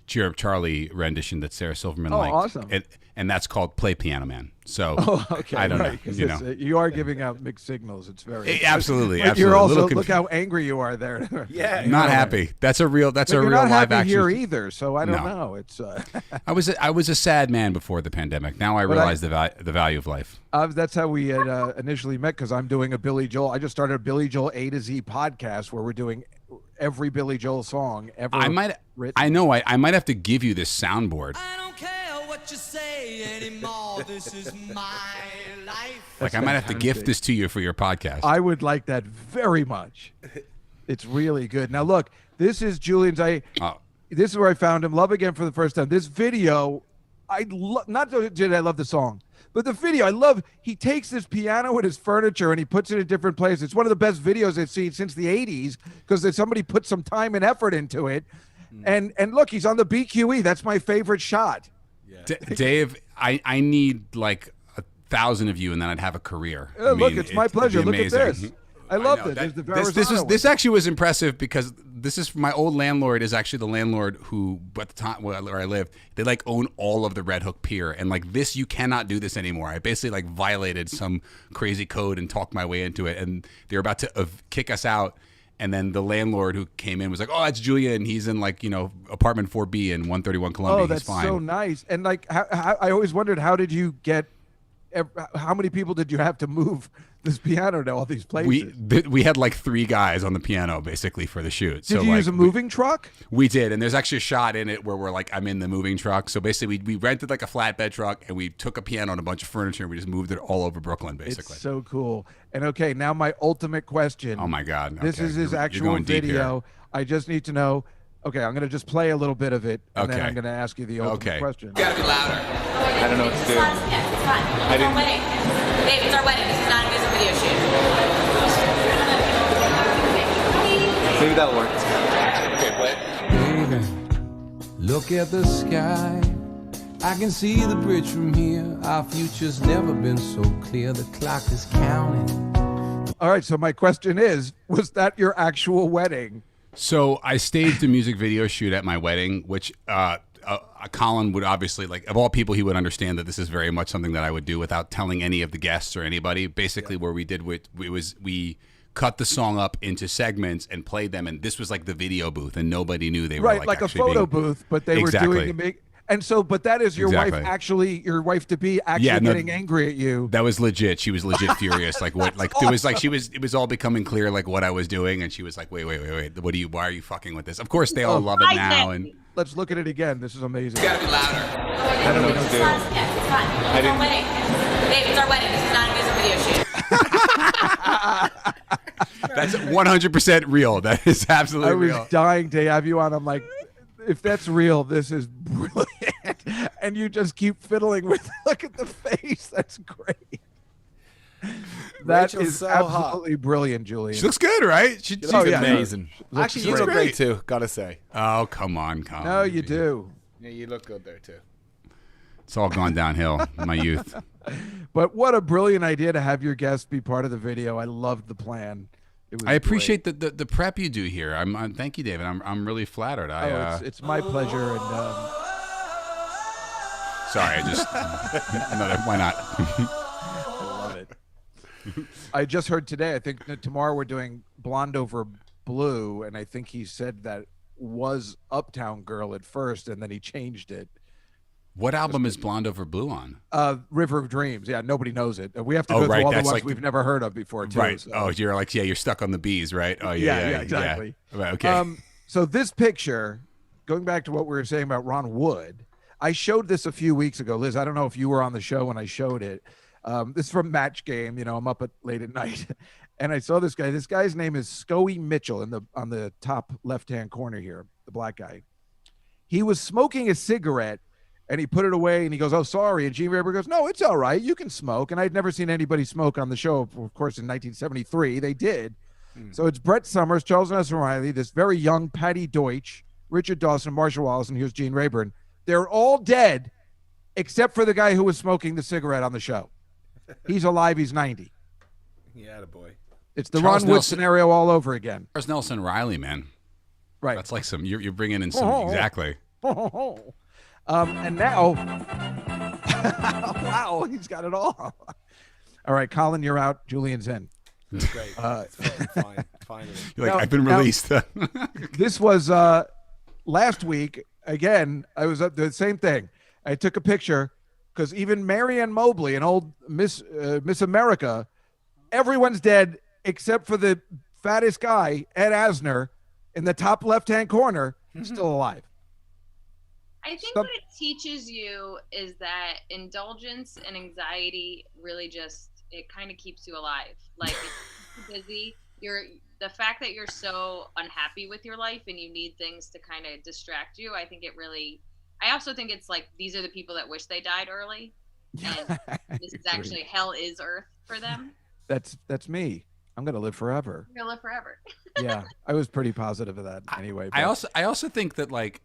Speaker 4: Cheer Up Charlie rendition that Sarah Silverman liked.
Speaker 2: Awesome.
Speaker 4: And that's called "Play Piano Man." So
Speaker 2: Okay.
Speaker 4: I don't
Speaker 2: right,
Speaker 4: know.
Speaker 2: you are giving out mixed signals. It's very
Speaker 4: Absolutely,
Speaker 2: But
Speaker 4: absolutely.
Speaker 2: you're
Speaker 4: A
Speaker 2: also
Speaker 4: little
Speaker 2: look how angry you are there.
Speaker 6: Yeah.
Speaker 4: not happy. That's a real. That's
Speaker 2: But
Speaker 4: a
Speaker 2: you're
Speaker 4: real
Speaker 2: not
Speaker 4: live
Speaker 2: happy
Speaker 4: action.
Speaker 2: here either, so I don't
Speaker 4: No.
Speaker 2: know. It's
Speaker 4: I was a sad man before the pandemic. Now I realize the value of life.
Speaker 2: that's how we had initially met because I'm doing a Billy Joel. I just started a Billy Joel A to Z podcast where we're doing every Billy Joel song ever.
Speaker 4: I might.
Speaker 2: written.
Speaker 4: I know. I might have to give you this soundboard.
Speaker 5: I don't care what you say anymore. This is my life.
Speaker 4: Like I might have to gift
Speaker 2: fantastic.
Speaker 4: this to you for your podcast.
Speaker 2: I would like that very much. It's really good. Now look, this is Julian's.
Speaker 4: Oh.
Speaker 2: This is where I found him. Love Again for the first time. This video, not did I love the song, but the video I love. He takes this piano and his furniture and he puts it in different places. It's one of the best videos I've seen since the '80s because somebody put some time and effort into it. And look, he's on the BQE. That's my favorite shot.
Speaker 4: Dave, I need like 1,000 of you, and then I'd have a career.
Speaker 2: Look, it's my pleasure.
Speaker 4: it'd be
Speaker 2: Look at
Speaker 4: amazing.
Speaker 2: this. I love
Speaker 4: know.
Speaker 2: this. There's the
Speaker 4: This
Speaker 2: Verrazano
Speaker 4: this actually was impressive because this is my old landlord is actually the landlord who at the time where I lived, they like own all of the Red Hook Pier, and like this you cannot do this anymore. I basically like violated some crazy code and talked my way into it, and they were about to kick us out. And then the landlord who came in was like, "Oh, that's Julian. He's in like apartment 4B in 131 Columbia.
Speaker 2: Oh, that's
Speaker 4: He's fine."
Speaker 2: so nice. And like, I always wondered, how did you get? How many people did you have to move this piano to all these places?
Speaker 4: We had like 3 guys on the piano basically for the shoot.
Speaker 2: Did you use a moving truck?
Speaker 4: We did, and there's actually a shot in it where we're like, I'm in the moving truck. So basically, we rented like a flatbed truck, and we took a piano and a bunch of furniture, and we just moved it all over Brooklyn, basically.
Speaker 2: It's so cool. And okay, now my ultimate question.
Speaker 4: Oh my God!
Speaker 2: This
Speaker 4: Okay,
Speaker 2: is his
Speaker 4: you're
Speaker 2: actual
Speaker 4: going deep here.
Speaker 2: video. I just need to know. Okay, I'm gonna just play a little bit of it, and then
Speaker 4: Okay.
Speaker 2: I'm gonna ask you the ultimate question.
Speaker 5: Gotta be louder.
Speaker 7: I don't know what to do.
Speaker 8: Yeah, it's fine. It's our wedding. Dave, it's our wedding. This is not a music video shoot.
Speaker 7: Maybe that'll work.
Speaker 5: Baby, look at the sky. I can see the bridge from here. Our future's never been so clear. The clock is counting.
Speaker 2: All right, so my question is, was that your actual wedding?
Speaker 4: So I staged a music video shoot at my wedding, which Colin would obviously, like, of all people, he would understand that this is very much something that I would do without telling any of the guests or anybody. Basically, where we did we cut the song up into segments and played them, and this was like the video booth, and nobody knew they were
Speaker 2: Right, like a
Speaker 4: actually
Speaker 2: photo
Speaker 4: being-
Speaker 2: booth, but they
Speaker 4: Exactly.
Speaker 2: were doing a big. And so, but that is your
Speaker 4: Exactly.
Speaker 2: wife actually, your wife to be actually
Speaker 4: Yeah, no,
Speaker 2: getting angry at you.
Speaker 4: That was legit. She was legit furious. Like what? Like there was like it was all becoming clear like what I was doing, and she was like, "Wait! Why are you fucking with this?" Of course, they all love it now, and
Speaker 2: Let's look at it again. This is amazing.
Speaker 5: Gotta be louder.
Speaker 7: I don't know what to do.
Speaker 8: Yeah, it's fine. It's our wedding. Dave, it's our wedding. This is not a music video shoot.
Speaker 4: that's 100% real. That is absolutely
Speaker 2: I was
Speaker 4: real.
Speaker 2: dying to have you on. I'm like, if that's real, this is brilliant. And you just keep fiddling with. Look at the face. That's great. That
Speaker 6: Rachel's
Speaker 2: is
Speaker 6: so hot.
Speaker 2: absolutely brilliant, Julian.
Speaker 4: She looks good, right? She's
Speaker 2: Oh, yeah.
Speaker 6: Amazing.
Speaker 2: Looks
Speaker 6: Actually, you
Speaker 2: great.
Speaker 6: look great too. Gotta say.
Speaker 4: Oh, come on, Colin.
Speaker 2: No, you do.
Speaker 6: Yeah, you look good there too.
Speaker 4: It's all gone downhill in my youth.
Speaker 2: But what a brilliant idea to have your guest be part of the video. I loved the plan. It was
Speaker 4: I appreciate the prep you do here. I'm thank you, David. I'm really flattered.
Speaker 2: great. It's my pleasure. And
Speaker 4: sorry, I just why not?
Speaker 2: I love it. I just heard today, I think that tomorrow we're doing Blonde Over Blue, and I think he said that was Uptown Girl at first, and then he changed it.
Speaker 4: What album is Blonde Over Blue on?
Speaker 2: River of Dreams. Yeah, nobody knows it. We have to
Speaker 4: Oh,
Speaker 2: go
Speaker 4: right,
Speaker 2: through all the
Speaker 4: that's
Speaker 2: ones
Speaker 4: like-
Speaker 2: we've never heard of before, too.
Speaker 4: Right.
Speaker 2: so.
Speaker 4: Oh, you're like, you're stuck on the bees, right? Oh, yeah,
Speaker 2: exactly.
Speaker 4: Yeah. Right, okay.
Speaker 2: So this picture, going back to what we were saying about Ron Wood, I showed this a few weeks ago. Liz, I don't know if you were on the show when I showed it. This is from Match Game. You know, I'm up late at night, and I saw this guy. This guy's name is Scoey Mitchell on the top left-hand corner here, the black guy. He was smoking a cigarette, and he put it away, and he goes, "Oh, sorry." And Gene Raber goes, "No, it's all right. You can smoke." And I'd never seen anybody smoke on the show. Of course, in 1973, they did. So it's Brett Summers, Charles Nelson Riley, this very young Patty Deutsch, Richard Dawson, Marshall Wallace, and here's Gene Rayburn. They're all dead except for the guy who was smoking the cigarette on the show. He's alive. He's 90.
Speaker 6: Yeah, the boy.
Speaker 2: It's the
Speaker 4: Charles
Speaker 2: Ron Wood
Speaker 4: Nelson-
Speaker 2: scenario all over again.
Speaker 4: There's Nelson Riley, man.
Speaker 2: Right.
Speaker 4: That's like you're bringing in some, exactly.
Speaker 2: And now, wow, he's got it all. All right, Colin, you're out. Julian's in.
Speaker 6: Great. Fine. Finally.
Speaker 4: You're like,
Speaker 2: Now-
Speaker 4: I've been
Speaker 2: now-
Speaker 4: released.
Speaker 2: This was last week. Again, I was up the same thing. I took a picture because even Marianne Mobley, an old Miss America, everyone's dead except for the fattest guy, Ed Asner, in the top left-hand corner, still alive.
Speaker 3: I think
Speaker 2: Some-
Speaker 3: what it teaches you is that indulgence and anxiety really just it kind of keeps you alive. Like if you're busy, the fact that you're so unhappy with your life and you need things to kind of distract you. I think it really. I also think it's like these are the people that wish they died early, and this is actually hell is earth for them.
Speaker 2: That's me. I'm gonna live forever.
Speaker 3: You're gonna live forever.
Speaker 2: Yeah, I was pretty positive of that anyway.
Speaker 4: I
Speaker 2: but-
Speaker 4: also think that, like,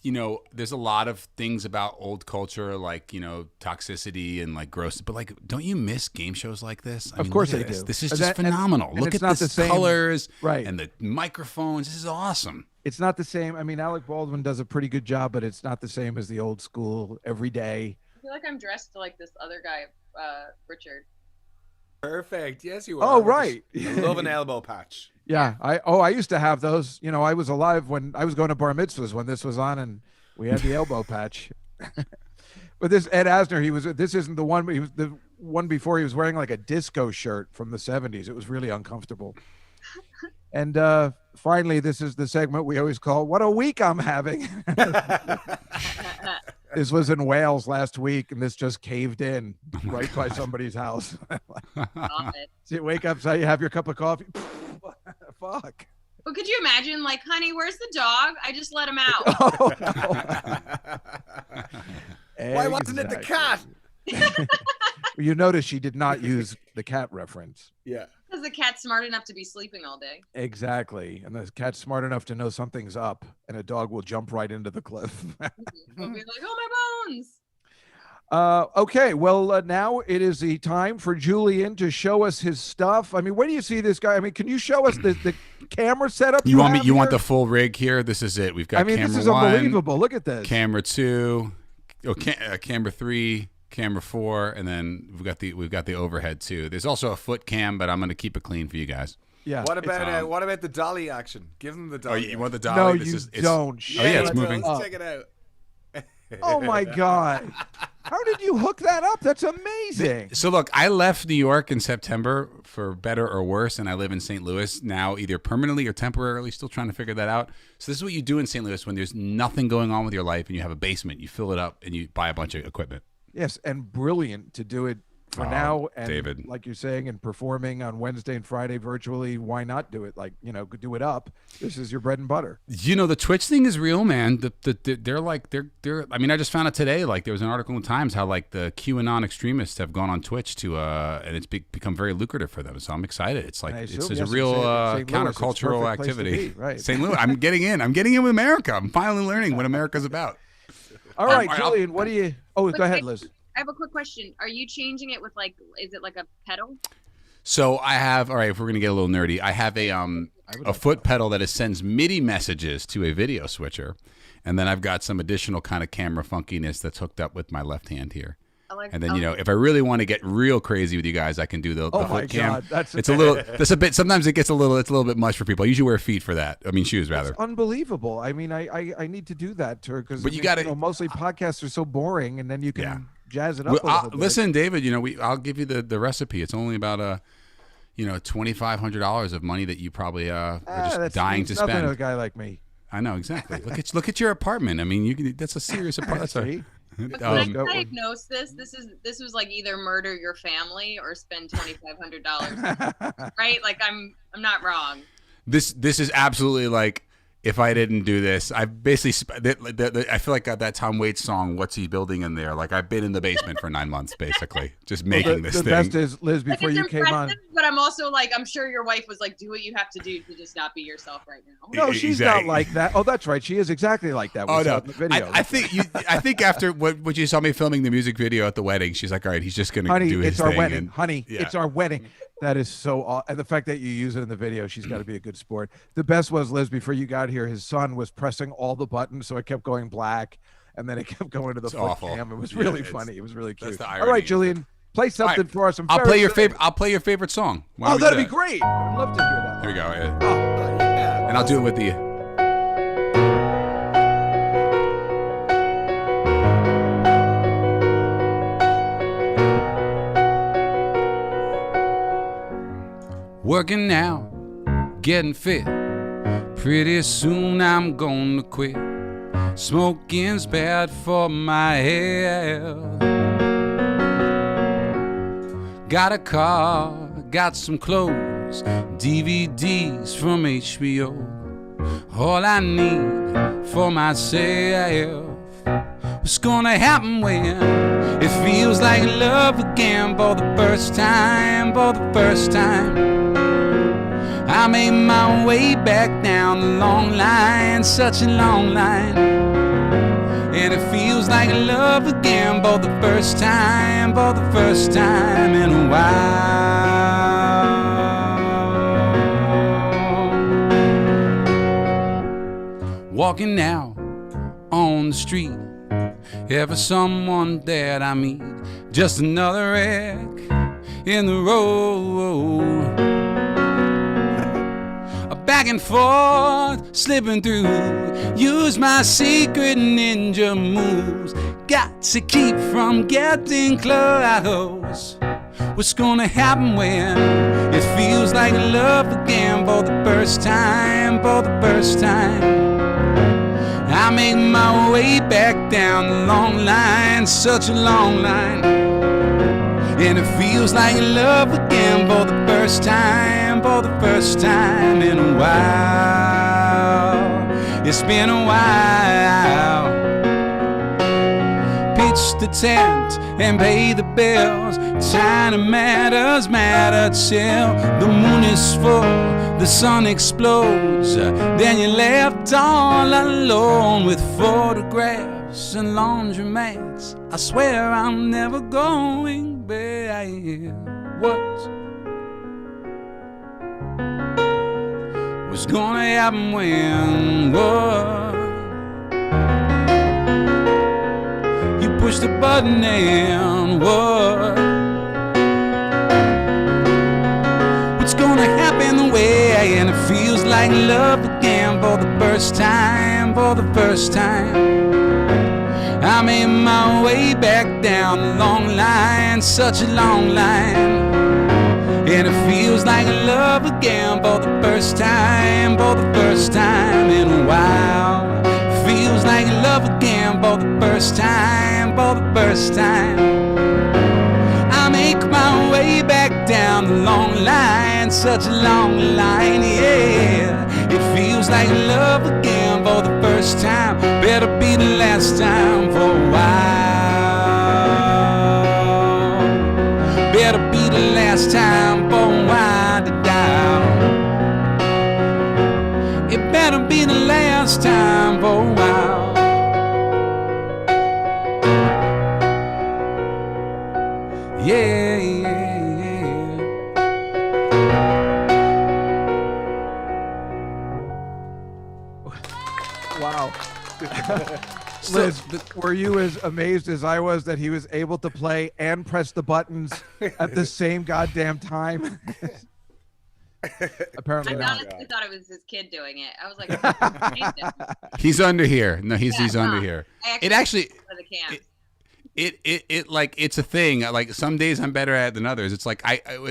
Speaker 4: you know, there's a lot of things about old culture, like, you know, toxicity and like gross, but like, don't you miss game shows like this?
Speaker 2: Of course
Speaker 4: look at
Speaker 2: I
Speaker 4: this.
Speaker 2: do.
Speaker 4: This is
Speaker 2: And
Speaker 4: just
Speaker 2: that- and-
Speaker 4: phenomenal.
Speaker 2: and
Speaker 4: Look
Speaker 2: it's
Speaker 4: at
Speaker 2: not
Speaker 4: the
Speaker 2: the same-
Speaker 4: colors,
Speaker 2: right.
Speaker 4: and the microphones. This is awesome.
Speaker 2: It's not the same. I mean, Alec Baldwin does a pretty good job, but it's not the same as the old school every day.
Speaker 3: I feel like I'm dressed like this other guy, Richard.
Speaker 6: Perfect. Yes, you are.
Speaker 2: Oh, right.
Speaker 6: I love an elbow patch.
Speaker 2: Yeah. I used to have those. You know, I was alive when I was going to bar mitzvahs when this was on, and we had the elbow patch. But this Ed Asner, this isn't the one, but he was the one before. He was wearing like a disco shirt from the 70s. It was really uncomfortable. And finally, this is the segment we always call "What a Week I'm Having." This was in Wales last week, and this just caved in right by somebody's house.
Speaker 3: Stop it.
Speaker 2: So you wake up, so you have your cup of coffee. Fuck.
Speaker 3: But could you imagine, like, honey, where's the dog? I just let him out.
Speaker 2: Oh, no.
Speaker 6: Why wasn't it the cat?
Speaker 2: You notice she did not use the cat reference.
Speaker 6: Yeah.
Speaker 3: Because the cat's smart enough to be sleeping all day.
Speaker 2: Exactly. And the cat's smart enough to know something's up, and a dog will jump right into the cliff.
Speaker 3: We'll be like, oh, my bones.
Speaker 2: Okay, well, now it is the time for Julian to show us his stuff. I mean, where do you see this guy? I mean, can you show us the camera setup?
Speaker 4: You want me?
Speaker 2: have
Speaker 4: You want
Speaker 2: here?
Speaker 4: the full rig here? This is it. We've got.
Speaker 2: I mean,
Speaker 4: camera
Speaker 2: this is
Speaker 4: one,
Speaker 2: unbelievable. Look at this.
Speaker 4: Camera 2, camera 3, camera 4, and then we've got the overhead too. There's also a foot cam, but I'm going to keep it clean for you guys.
Speaker 2: Yeah.
Speaker 6: What about the dolly action? Give them the
Speaker 4: Oh,
Speaker 6: dolly.
Speaker 4: you want the
Speaker 2: No,
Speaker 4: dolly?
Speaker 2: you
Speaker 4: it's,
Speaker 2: don't.
Speaker 4: Oh yeah, it's
Speaker 6: let's-
Speaker 4: moving.
Speaker 6: Let's check it out.
Speaker 2: Oh my God. How did you hook that up? That's amazing.
Speaker 4: So look, I left New York in September for better or worse, and I live in St. Louis now, either permanently or temporarily. Still trying to figure that out. So this is what you do in St. Louis when there's nothing going on with your life, and you have a basement. You fill it up, and you buy a bunch of equipment.
Speaker 2: Yes, and brilliant to do it for
Speaker 4: Oh,
Speaker 2: now. And
Speaker 4: David.
Speaker 2: like you're saying, and performing on Wednesday and Friday virtually. Why not do it? Like, you know, do it up. This is your bread and butter.
Speaker 4: You know, the Twitch thing is real, man. They're I mean, I just found out today, like there was an article in the Times how like the QAnon extremists have gone on Twitch to and it's become very lucrative for them. So I'm excited. It's like
Speaker 2: I
Speaker 4: it's
Speaker 2: assume,
Speaker 4: there's
Speaker 2: yes,
Speaker 4: a real
Speaker 2: in St. Louis, it's a
Speaker 4: countercultural
Speaker 2: perfect place to
Speaker 4: activity.
Speaker 2: be, right.
Speaker 4: St. Louis, I'm getting in with America. I'm finally learning what America's about.
Speaker 2: All right,
Speaker 4: all right,
Speaker 2: Julian, what do you? Oh, go ahead, Liz.
Speaker 3: I have a quick question. Are you changing it with like, is it like a pedal?
Speaker 4: So I have, all right, if we're going to get a little nerdy, I have a foot pedal that sends MIDI messages to a video switcher. And then I've got some additional kind of camera funkiness that's hooked up with my left hand here. And then, if I really want to get real crazy with you guys, I can do the
Speaker 2: Oh my
Speaker 4: foot cam.
Speaker 2: God, that's
Speaker 4: a bit. Sometimes it's a little bit much for people. I usually wear feet for that. I mean, shoes rather.
Speaker 2: It's unbelievable. I mean, I need to do that to her because
Speaker 4: you gotta-
Speaker 2: mostly podcasts are so boring, and then you can jazz it up a little bit.
Speaker 4: Listen, David. I'll give you the recipe. It's only about $2,500 of money that you probably are just dying to spend.
Speaker 2: Nothing to a guy like me.
Speaker 4: I know exactly. Look at your apartment. I mean, that's a serious apartment.
Speaker 2: See?
Speaker 3: But can I diagnose this? This was like either murder your family or spend $2,500, right? Like I'm not wrong.
Speaker 4: This is absolutely like, if I didn't do this, I basically I feel like that Tom Waits song, "What's He Building in There?" Like I've been in the basement for 9 months, basically, just making this
Speaker 2: thing. The best is, Liz, before you came on.
Speaker 3: But I'm also like, I'm sure your wife was like, do what you have to do to just not be yourself right now.
Speaker 2: No, she's not like that. Oh, that's right. She is exactly like that.
Speaker 4: Oh no,
Speaker 2: the video.
Speaker 4: I think after what you saw me filming the music video at the wedding, she's like, all right, he's just gonna do his thing.
Speaker 2: Honey, it's our wedding.
Speaker 4: Honey,
Speaker 2: it's our wedding. That is so and the fact that you use it in the video, she's got to be a good sport. The best was, Liz, before you got here, his son was pressing all the buttons, so it kept going black, and then it kept going to the foot cam. It was really funny. It was really cute. All right, Julian, play something for us.
Speaker 4: I'll play your favorite song.
Speaker 2: Oh, that'd be great. I'd love to hear that.
Speaker 4: Here we go. Yeah. And I'll do it with the. Working out, getting fit. Pretty soon I'm gonna quit. Smoking's bad for my health. Got a car, got some clothes, DVDs from HBO. All I need for myself. What's gonna happen when it feels like love again for the first time, for the first time? I made my way back down the long line, such a long line. And it feels like love again for the first time in a while. Walking out on the street, ever someone that I meet, just another wreck in the road. Back and forth, slipping through, use my secret ninja moves. Got to keep from getting close. What's gonna happen when it feels like love again for the first time, for the first time? I make my way back down the long line, such a long line. And it feels like love again for the first time, for the first time in a while. It's been a while. Pitch the tent and pay the bills. Time matters, matter till the moon is full, the sun explodes. Then you're left all alone with photographs and laundromats. I swear I'm never going back. What's gonna happen when what? You push the button and what? What's gonna happen when it feels like love again for the first time, for the first time? I made my way back down the long line, such a long line. And it feels like love again for the first time, for the first time in a while. Feels like love again for the first time, for the first time. I make my way back down the long line, such a long line, yeah. It feels like love again for the first time. Better be the last time for a while. Better be the last time for a while to die. It better be the last time for a while. Yeah, yeah, yeah.
Speaker 2: Wow. Liz, were you as amazed as I was that he was able to play and press the buttons at the same goddamn time? Apparently
Speaker 3: I
Speaker 2: not.
Speaker 3: honestly thought it was his kid doing it. I was like,
Speaker 4: He's under here. No, he's under
Speaker 3: no.
Speaker 4: here.
Speaker 3: I
Speaker 4: It actually,
Speaker 3: for the cams.
Speaker 4: it like it's a thing. Like some days I'm better at it than others. It's like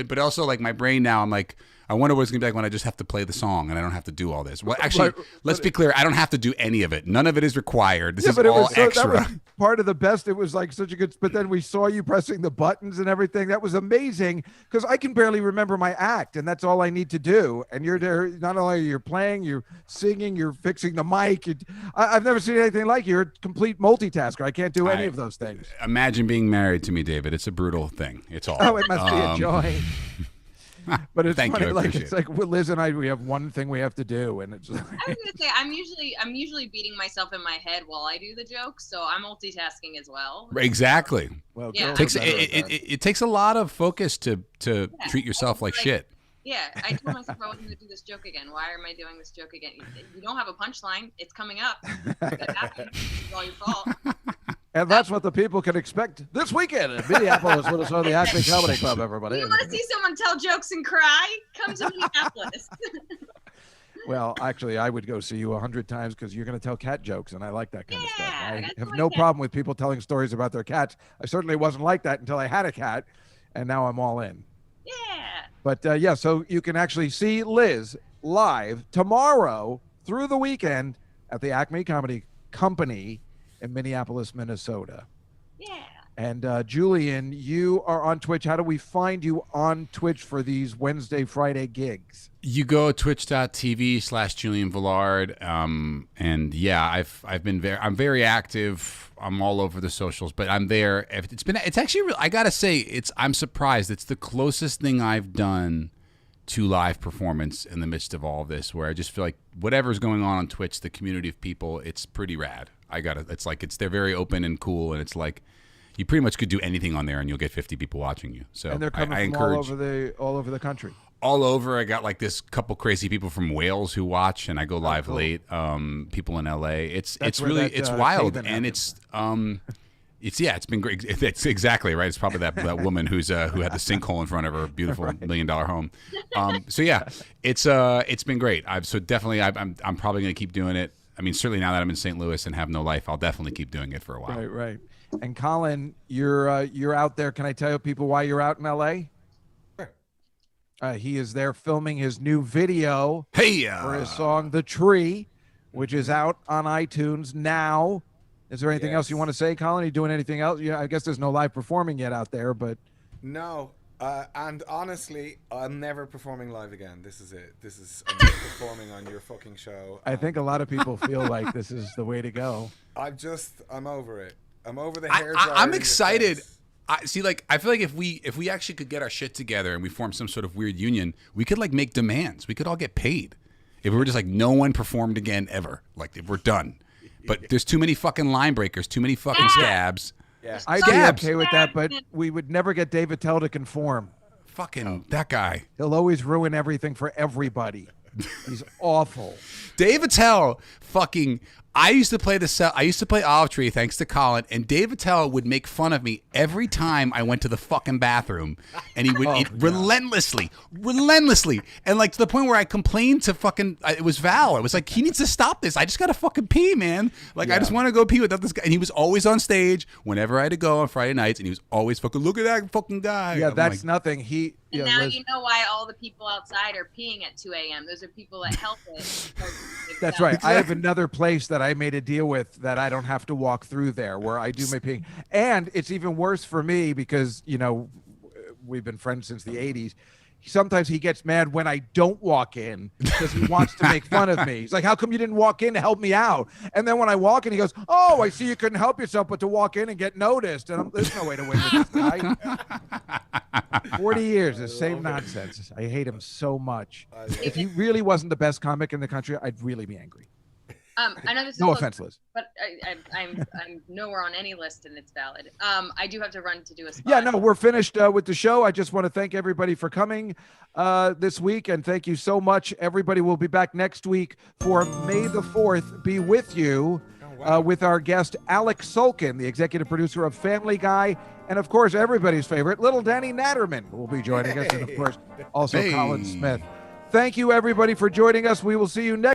Speaker 4: but also like my brain now. I'm like, I wonder what it's gonna be like when I just have to play the song and I don't have to do all this. Well, actually, let's be clear. I don't have to do any of it. None of it is required. This is all extra.
Speaker 2: That was part of the best. It was like such a good. But then we saw you pressing the buttons and everything. That was amazing because I can barely remember my act, and that's all I need to do. And you're there. Not only you're playing, you're singing, you're fixing the mic. I've never seen anything like you. You're a complete multitasker. I can't do any of those things.
Speaker 4: Imagine being married to me, David. It's a brutal thing. It's all.
Speaker 2: Oh, it must be a joy. But it's
Speaker 4: Thank
Speaker 2: funny,
Speaker 4: you, I
Speaker 2: like
Speaker 4: appreciate
Speaker 2: it's like Liz and I, we have one thing we have to do, and it's.
Speaker 3: I was gonna say I'm usually beating myself in my head while I do the jokes, so I'm multitasking as well.
Speaker 4: Exactly.
Speaker 2: Well,
Speaker 3: Yeah.
Speaker 4: It takes a lot of focus to treat yourself like shit.
Speaker 3: Yeah, I told myself I wasn't gonna do this joke again. Why am I doing this joke again? You don't have a punchline. It's coming up. That happened. It's all your fault.
Speaker 2: And that's what the people can expect this weekend in Minneapolis with us on the Acme Comedy Club, everybody.
Speaker 3: You want to see someone tell jokes and cry? Come to Minneapolis.
Speaker 2: Well, actually, I would go see you 100 times because you're going to tell cat jokes, and I like that kind of stuff.
Speaker 3: Yeah,
Speaker 2: I
Speaker 3: that's
Speaker 2: have
Speaker 3: my
Speaker 2: no
Speaker 3: cat.
Speaker 2: problem with people telling stories about their cats. I certainly wasn't like that until I had a cat, and now I'm all in.
Speaker 3: Yeah.
Speaker 2: But yeah, so you can actually see Liz live tomorrow through the weekend at the Acme Comedy Company in Minneapolis, Minnesota.
Speaker 3: Yeah.
Speaker 2: And Julian, you are on Twitch. How do we find you on Twitch for these Wednesday, Friday gigs?
Speaker 4: You go twitch.tv/Julian Villard. And yeah, I'm very active. I'm all over the socials, but I'm there. It's actually real. I gotta say, I'm surprised. It's the closest thing I've done to live performance in the midst of all of this, where I just feel like whatever's going on Twitch, the community of people, it's pretty rad. They're very open and cool, and it's like you pretty much could do anything on there and you'll get 50 people watching you. So
Speaker 2: And they're coming
Speaker 4: I
Speaker 2: from
Speaker 4: encourage
Speaker 2: all over the country.
Speaker 4: all over. I got like this couple crazy people from Wales who watch, and I go live late. People in LA. It's really wild, and it's been great. It's exactly right. It's probably that woman who had the sinkhole in front of her beautiful $1 million home. So yeah, it's been great. I'm probably gonna keep doing it. I mean, certainly now that I'm in St. Louis and have no life, I'll definitely keep doing it for a while.
Speaker 2: Right. And Colin, you're out there. Can I tell people why you're out in LA?
Speaker 6: Sure.
Speaker 2: He is there filming his new video
Speaker 4: Hey,
Speaker 2: for his song "The Tree," which is out on iTunes now. Is there anything else you want to say, Colin? Are you doing anything else? Yeah, I guess there's no live performing yet out there, but
Speaker 6: No. And honestly, I'm never performing live again. This is it. I'm just performing on your fucking show.
Speaker 2: I think a lot of people feel like this is the way to go.
Speaker 6: I'm over it. I'm over the hair dryer.
Speaker 4: I'm
Speaker 6: in your
Speaker 4: excited.
Speaker 6: face.
Speaker 4: I feel like if we actually could get our shit together and we form some sort of weird union, we could like make demands. We could all get paid. If we were just like no one performed again ever, like if we're done. But there's too many fucking line breakers, too many fucking scabs.
Speaker 6: Yeah.
Speaker 2: I'd be
Speaker 4: Scabs.
Speaker 2: okay with that, but we would never get David Tell to conform.
Speaker 4: Fucking that guy.
Speaker 2: He'll always ruin everything for everybody. He's awful.
Speaker 4: Dave Attell fucking I used to play Olive Tree thanks to Colin, and Dave Attell would make fun of me every time I went to the fucking bathroom, and he would relentlessly, and like to the point where I complained to fucking it was Val. I was like, he needs to stop this. I just gotta fucking pee, man. Like I just want to go pee without this guy. And he was always on stage whenever I had to go on Friday nights, and he was always fucking look at that fucking guy.
Speaker 2: Yeah,
Speaker 4: I'm
Speaker 2: that's
Speaker 4: like,
Speaker 2: nothing. He
Speaker 3: And now
Speaker 2: Liz,
Speaker 3: you know why all the people outside are peeing at 2 a.m. Those are people that help it.
Speaker 2: that's right. I have another place that I made a deal with that I don't have to walk through there where I do my peeing. And it's even worse for me because, you know, we've been friends since the 80s. Sometimes he gets mad when I don't walk in because he wants to make fun of me. He's like, how come you didn't walk in to help me out? And then when I walk in, he goes, oh, I see you couldn't help yourself but to walk in and get noticed. And there's no way to win with this guy. 40 years, the same nonsense. I hate him so much. If he really wasn't the best comic in the country, I'd really be angry.
Speaker 3: I know this is
Speaker 2: No
Speaker 3: close,
Speaker 2: offense, Liz.
Speaker 3: but I'm nowhere on any list, and it's valid. I do have to run to do a spot.
Speaker 2: Yeah, no, we're finished with the show. I just want to thank everybody for coming this week, and thank you so much. Everybody will be back next week for May the 4th. Be with you. with our guest Alex Solkin, the executive producer of Family Guy, and of course everybody's favorite, little Danny Natterman will be joining us, and of course also Colin Smith. Thank you everybody for joining us. We will see you next